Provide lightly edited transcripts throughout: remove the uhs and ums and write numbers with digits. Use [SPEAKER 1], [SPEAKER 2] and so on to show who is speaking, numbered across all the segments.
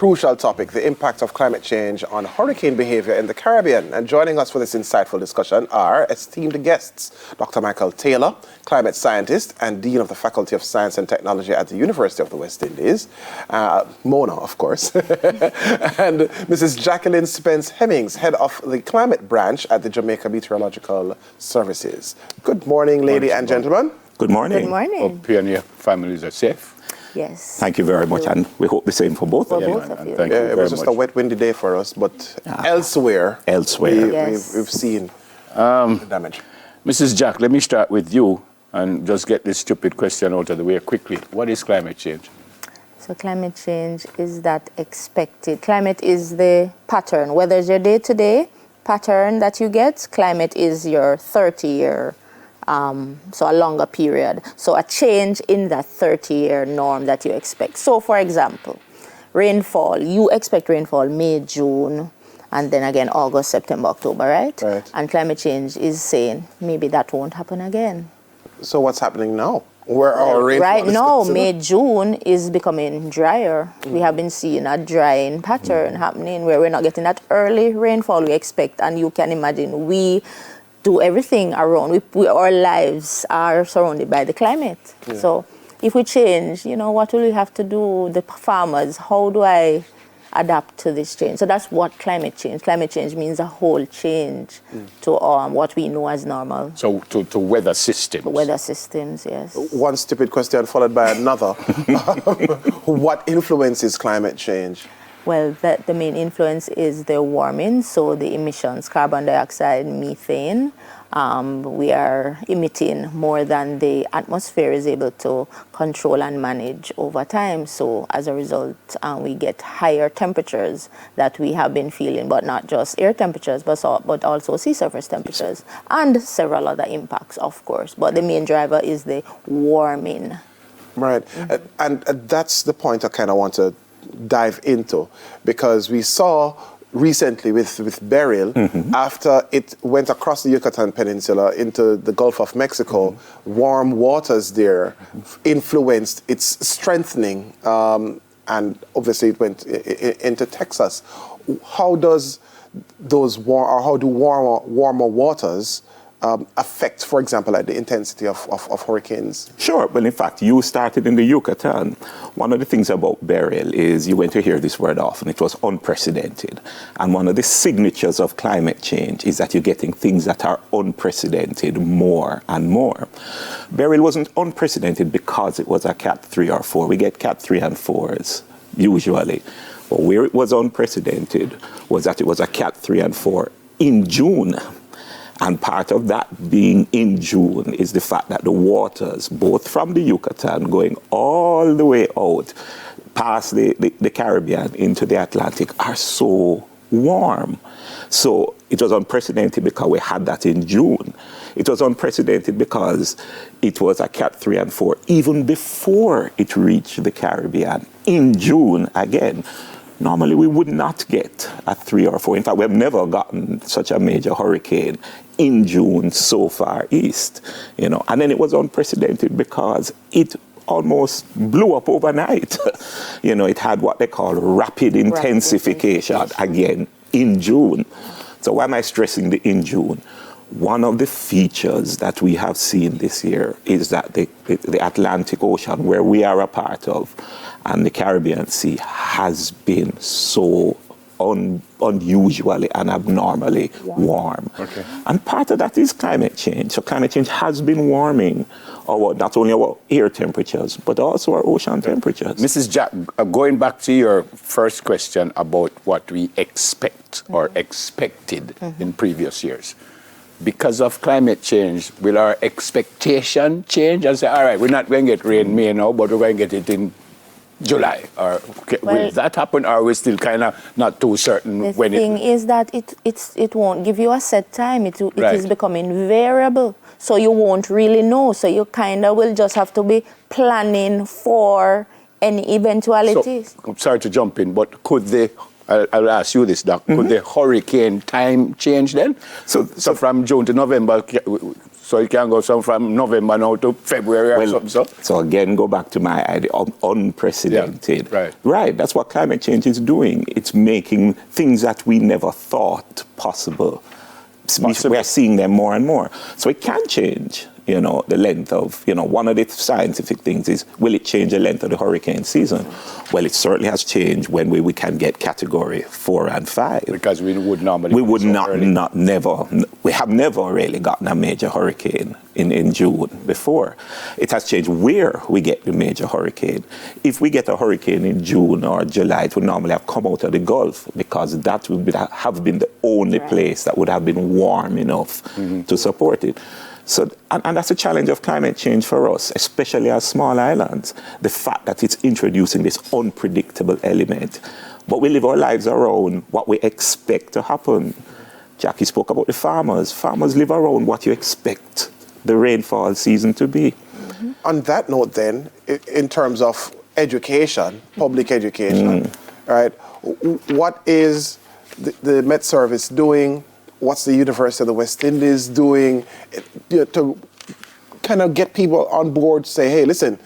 [SPEAKER 1] crucial topic, the impact of climate change on hurricane behavior in the Caribbean. And joining us for this insightful discussion are esteemed guests, Dr. Michael Taylor, climate scientist and Dean of the Faculty of Science and Technology at the University of the West Indies, Mona, of course, and Mrs. Jacqueline Spence Hemmings, head of the climate branch at the Jamaica Meteorological Services. Good morning, ladies and gentlemen.
[SPEAKER 2] Good morning.
[SPEAKER 3] Good morning.
[SPEAKER 4] Hope you and your families are safe.
[SPEAKER 3] Yes.
[SPEAKER 2] Thank you very much, and we hope the same for both of you.
[SPEAKER 3] Both of you.
[SPEAKER 4] Thank you
[SPEAKER 1] It
[SPEAKER 4] very
[SPEAKER 1] was just
[SPEAKER 4] much.
[SPEAKER 1] a wet, windy day for us, but elsewhere,
[SPEAKER 3] Yes.
[SPEAKER 1] we've seen the damage.
[SPEAKER 4] Mrs. Jack, let me start with you and just get this stupid question out of the way quickly. What is climate change?
[SPEAKER 3] So climate change is that expected. Climate is the pattern. Whether it's your day-to-day pattern that you get, climate is your 30-year, so a longer period. So a change in that 30-year norm that you expect. So for example, rainfall, you expect rainfall May, June, and then again August, September, October, right?
[SPEAKER 1] Right.
[SPEAKER 3] And climate change is saying maybe that won't happen again.
[SPEAKER 1] So what's happening now? Where our rainfall
[SPEAKER 3] Right
[SPEAKER 1] is
[SPEAKER 3] now,
[SPEAKER 1] considered?
[SPEAKER 3] May, June is becoming drier. We have been seeing a drying pattern happening where we're not getting that early rainfall we expect. And you can imagine we do everything around. Our lives are surrounded by the climate.
[SPEAKER 1] Yeah.
[SPEAKER 3] So if we change, what will we have to do? The farmers, how do I adapt to this change? So that's what climate change. Climate change means a whole change to what we know as normal.
[SPEAKER 4] So to weather systems.
[SPEAKER 3] Weather systems, yes.
[SPEAKER 1] One stupid question followed by another. What influences climate change?
[SPEAKER 3] Well, the main influence is the warming, so the emissions, carbon dioxide, methane. We are emitting more than the atmosphere is able to control and manage over time. So as a result, we get higher temperatures that we have been feeling, but not just air temperatures, but also sea surface temperatures, and several other impacts, of course. But the main driver is the warming.
[SPEAKER 1] Right. And that's the point I kind of want to dive into, because we saw recently with Beryl, after it went across the Yucatan Peninsula into the Gulf of Mexico, warm waters there influenced its strengthening, and obviously it went into Texas. How does how do warmer waters affect, for example, like the intensity of hurricanes?
[SPEAKER 2] Sure. Well, in fact, you started in the Yucatan. One of the things about Beryl is you're going to hear this word often. It was unprecedented. And one of the signatures of climate change is that you're getting things that are unprecedented more and more. Beryl wasn't unprecedented because it was a Cat 3 or 4. We get Cat 3 and 4s usually. But where it was unprecedented was that it was a Cat 3 and 4 in June. And part of that being in June is the fact that the waters, both from the Yucatan going all the way out past the Caribbean into the Atlantic, are so warm. So it was unprecedented because we had that in June. It was unprecedented because it was a Cat 3 and 4 even before it reached the Caribbean in June again. Normally, we would not get a 3 or 4. In fact, we have never gotten such a major hurricane in June so far east, And then it was unprecedented because it almost blew up overnight. It had what they call rapid intensification again in June. So why am I stressing the in June? One of the features that we have seen this year is that the Atlantic Ocean, where we are a part of, and the Caribbean Sea has been so unusually and abnormally warm. Okay. And part of that is climate change. So climate change has been warming not only our air temperatures, but also our ocean temperatures.
[SPEAKER 4] Mrs. Jack, going back to your first question about what we expect or expected in previous years. Because of climate change, will our expectation change and say, all right, we're not going to get rain May now, but we're going to get it in July? Or will that happen, or are we still kind of not too certain when
[SPEAKER 3] The thing is that it won't give you a set time. It is becoming variable. So you won't really know. So you kind of will just have to be planning for any eventualities.
[SPEAKER 4] So, I'm sorry to jump in, but could the I'll ask you this, Doc. Could the hurricane time change then? So from June to November, so it can go from November now to February or something.
[SPEAKER 2] So again, go back to my idea of unprecedented.
[SPEAKER 4] Yeah,
[SPEAKER 2] right. That's what climate change is doing. It's making things that we never thought possible. We are seeing them more and more. So it can change, the length of, one of the scientific things is, will it change the length of the hurricane season? Well, it certainly has changed when we can get category 4 and 5.
[SPEAKER 4] Because we would normally...
[SPEAKER 2] We have never really gotten a major hurricane in June before. It has changed where we get the major hurricane. If we get a hurricane in June or July, it would normally have come out of the Gulf, because that would have been the only place that would have been warm enough to support it. So, and that's a challenge of climate change for us, especially as small islands, the fact that it's introducing this unpredictable element. But we live our lives around what we expect to happen. Jackie spoke about the farmers. Farmers live around what you expect the rainfall season to be.
[SPEAKER 1] On that note then, in terms of education, public education, right, what is the Met Service doing? What's the University of the West Indies doing to kind of get people on board to say, hey, listen,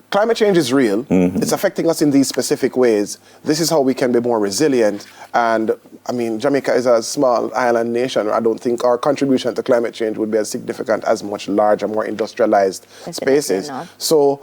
[SPEAKER 1] climate change is real. It's affecting us in these specific ways. This is how we can be more resilient. And I mean, Jamaica is a small island nation. I don't think our contribution to climate change would be as significant as much larger, more industrialized spaces.
[SPEAKER 3] Not.
[SPEAKER 1] So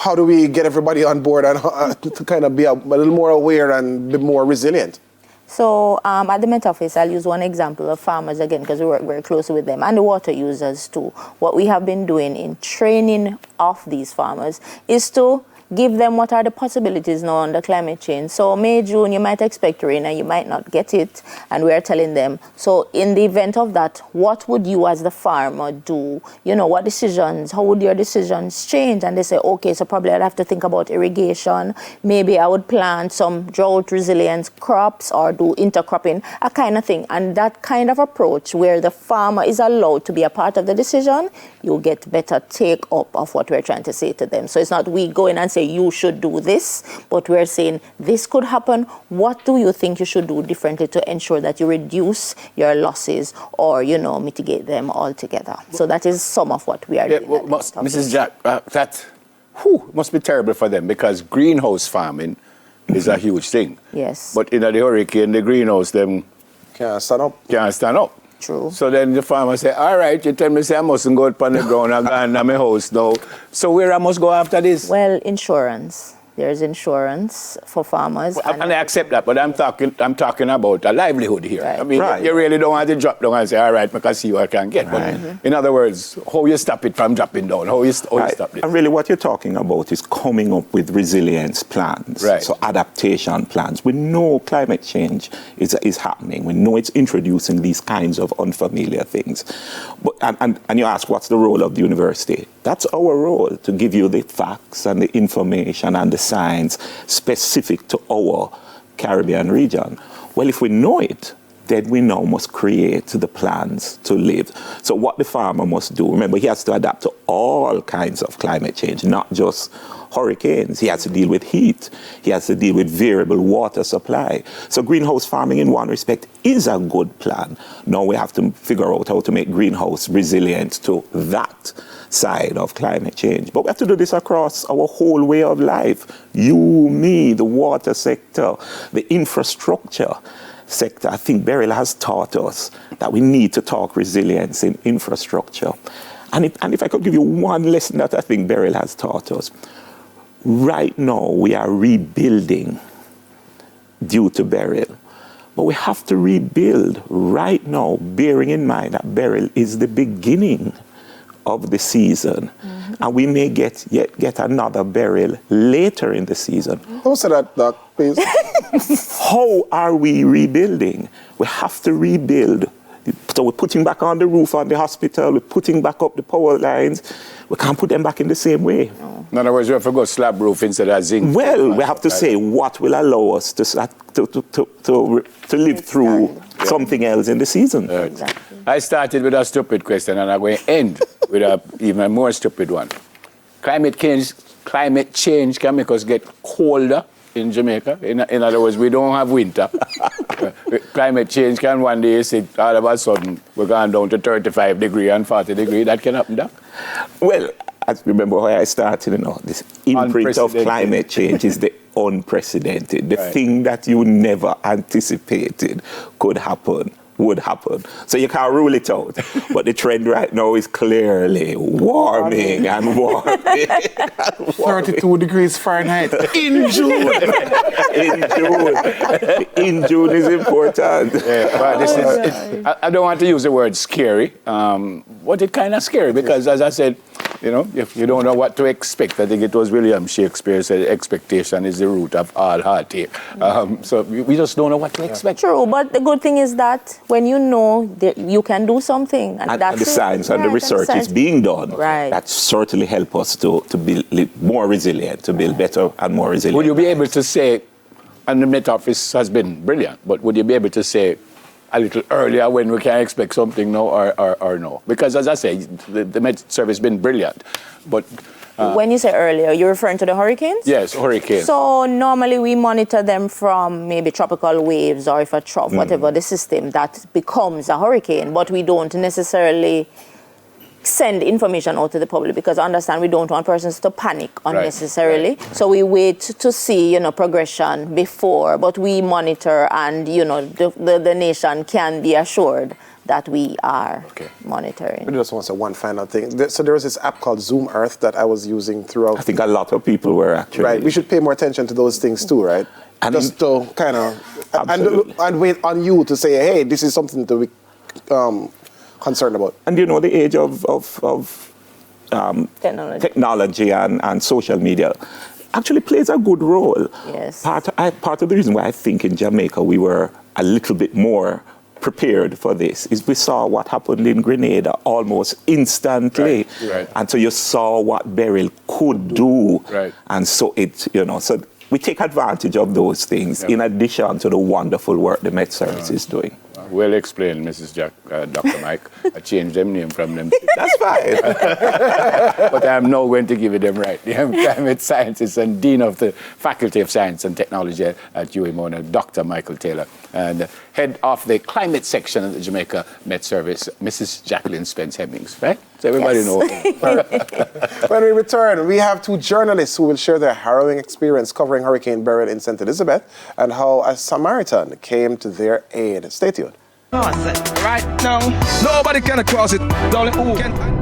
[SPEAKER 1] how do we get everybody on board and to kind of be a little more aware and be more resilient?
[SPEAKER 3] So at the Met Office, I'll use one example of farmers again, because we work very closely with them, and the water users too. What we have been doing in training of these farmers is to give them what are the possibilities now under climate change. So May, June, you might expect rain and you might not get it. And we're telling them, so in the event of that, what would you as the farmer do? What decisions, how would your decisions change? And they say, okay, so probably I'd have to think about irrigation. Maybe I would plant some drought resilience crops or do intercropping, a kind of thing. And that kind of approach where the farmer is allowed to be a part of the decision, you get better take up of what we're trying to say to them. So it's not we go in and say, you should do this, but we're saying this could happen. What do you think you should do differently to ensure that you reduce your losses or, mitigate them altogether? So that is some of what we are doing.
[SPEAKER 4] Mrs. Jack, that must be terrible for them, because greenhouse farming is a huge thing.
[SPEAKER 3] Yes.
[SPEAKER 4] But in the hurricane, the greenhouse, them
[SPEAKER 1] Can't stand up.
[SPEAKER 3] True.
[SPEAKER 4] So then the farmer say, all right, you tell me say I mustn't go out on the ground, I'm going to my house now. So where I must go after this?
[SPEAKER 3] Well, insurance. There's insurance for farmers.
[SPEAKER 4] Well, and I accept that, but I'm talking about a livelihood here.
[SPEAKER 3] Right.
[SPEAKER 4] I mean, you really don't want to drop down and say, all right, because see what I can get. Right. But in other words, how you stop it from dropping down? How you stop it?
[SPEAKER 2] And really what you're talking about is coming up with resilience plans.
[SPEAKER 4] Right.
[SPEAKER 2] So adaptation plans. We know climate change is happening. We know it's introducing these kinds of unfamiliar things. But, and you ask, what's the role of the university? That's our role, to give you the facts and the information and the science specific to our Caribbean region. Well, if we know it, then we now must create the plans to live. So what the farmer must do, remember, he has to adapt to all kinds of climate change, not just hurricanes. He has to deal with heat. He has to deal with variable water supply. So greenhouse farming in one respect is a good plan. Now we have to figure out how to make greenhouse resilient to that side of climate change. But we have to do this across our whole way of life. You, me, the water sector, the infrastructure sector. I think Beryl has taught us that we need to talk resilience in infrastructure. And if I could give you one lesson that I think Beryl has taught us, right now we are rebuilding due to Beryl. But we have to rebuild right now, bearing in mind that Beryl is the beginning of the season. And we may get another Beryl later in the season.
[SPEAKER 1] Don't say that, Doc, please.
[SPEAKER 2] How are we rebuilding? We have to rebuild. So we're putting back on the roof on the hospital, we're putting back up the power lines. We can't put them back in the same way.
[SPEAKER 3] No.
[SPEAKER 4] In other words, we have to go slab roof instead of zinc.
[SPEAKER 2] Well, we have to say what will allow us to live through something else in the season.
[SPEAKER 3] Exactly.
[SPEAKER 4] I started with a stupid question and I'm going to end with an even more stupid one. Climate change can make us get colder in Jamaica. In other words, we don't have winter. Climate change can one day say all of a sudden we're going down to 35 degrees and 40 degrees. That can happen, Doc?
[SPEAKER 2] Well, I remember where I started, this imprint of climate change is the unprecedented. The thing that you never anticipated could happen, would happen. So you can't rule it out. But the trend right now is clearly warming and warming.
[SPEAKER 5] 32 degrees Fahrenheit in June.
[SPEAKER 2] In June is important.
[SPEAKER 4] Yeah, but this is, I don't want to use the word scary, but it's kind of scary because, as I said, if you don't know what to expect, I think it was William Shakespeare said expectation is the root of all heartache. So we just don't know what to expect.
[SPEAKER 3] True, but the good thing is that when you know that you can do something, and that's
[SPEAKER 2] the science and the research is being done, that certainly help us to build more resilient, to build better and more resilient.
[SPEAKER 4] Would you be able to say, and the Met Office has been brilliant, but would you be able to say a little earlier when we can expect something now or no? Because as I say, the Met Service has been brilliant, but...
[SPEAKER 3] when you say earlier, you're referring to the hurricanes?
[SPEAKER 4] Yes, hurricanes.
[SPEAKER 3] So normally we monitor them from maybe tropical waves or if a trough, whatever the system that becomes a hurricane, but we don't necessarily send information out to the public because understand we don't want persons to panic unnecessarily.
[SPEAKER 4] Right.
[SPEAKER 3] So we wait to see, progression before, but we monitor and, the nation can be assured that we are monitoring.
[SPEAKER 1] I just want to say one final thing. So there was this app called Zoom Earth that I was using throughout.
[SPEAKER 2] I think a lot of people were actually.
[SPEAKER 1] Right. We should pay more attention to those things too, right? And just to kind of and wait on you to say, hey, this is something to be concerned about.
[SPEAKER 2] And the age of technology and social media actually plays a good role.
[SPEAKER 3] Yes.
[SPEAKER 2] Part of the reason why I think in Jamaica we were a little bit more prepared for this is we saw what happened in Grenada almost instantly.
[SPEAKER 4] Right.
[SPEAKER 2] And so you saw what Beryl could do.
[SPEAKER 4] Right.
[SPEAKER 2] And so so we take advantage of those things in addition to the wonderful work the Met Service is doing.
[SPEAKER 4] Well explained, Mrs. Dr. Mike. I changed them name from them.
[SPEAKER 2] That's fine.
[SPEAKER 4] But I'm now going to give it them right. I am climate scientist and Dean of the Faculty of Science and Technology at UMONA, Dr. Michael Taylor, and head of the climate section of the Jamaica Met Service, Mrs. Jacqueline Spence Hemmings, right? So everybody knows.
[SPEAKER 1] When we return, we have two journalists who will share their harrowing experience covering Hurricane Beryl in St. Elizabeth and how a Samaritan came to their aid. Stay tuned.
[SPEAKER 6] Right now, nobody can cross it. Only who can.